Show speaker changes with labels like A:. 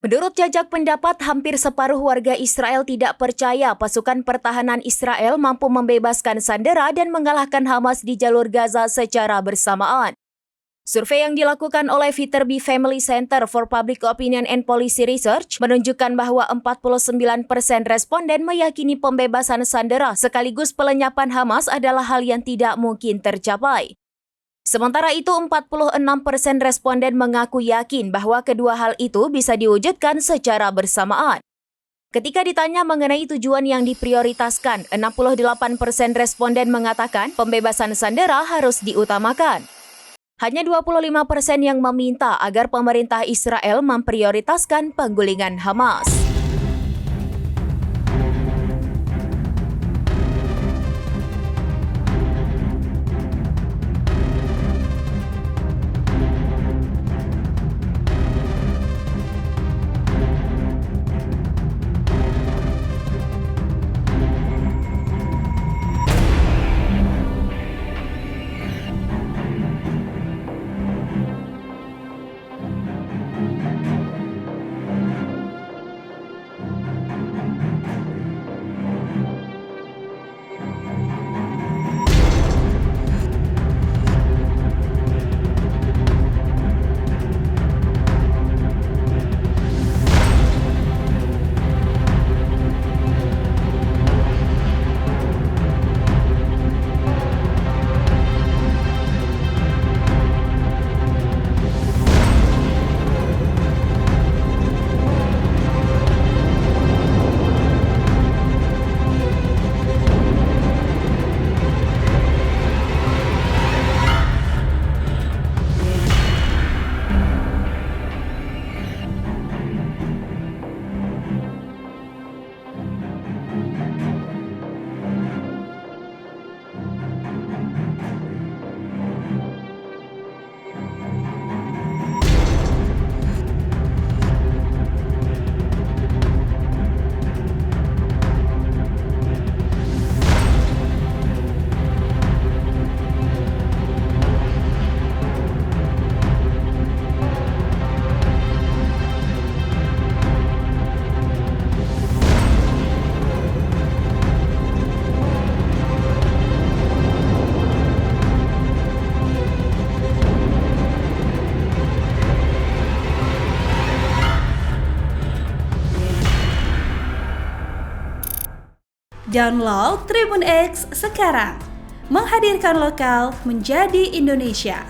A: Menurut jajak pendapat, hampir separuh warga Israel tidak percaya pasukan pertahanan Israel mampu membebaskan sandera dan mengalahkan Hamas di jalur Gaza secara bersamaan. Survei yang dilakukan oleh Viterbi Family Center for Public Opinion and Policy Research menunjukkan bahwa 49% responden meyakini pembebasan sandera sekaligus pelenyapan Hamas adalah hal yang tidak mungkin tercapai. Sementara itu, 46% responden mengaku yakin bahwa kedua hal itu bisa diwujudkan secara bersamaan. Ketika ditanya mengenai tujuan yang diprioritaskan, 68% responden mengatakan pembebasan sandera harus diutamakan. Hanya 25% yang meminta agar pemerintah Israel memprioritaskan penggulingan Hamas.
B: Download Tribun X sekarang, menghadirkan lokal menjadi Indonesia.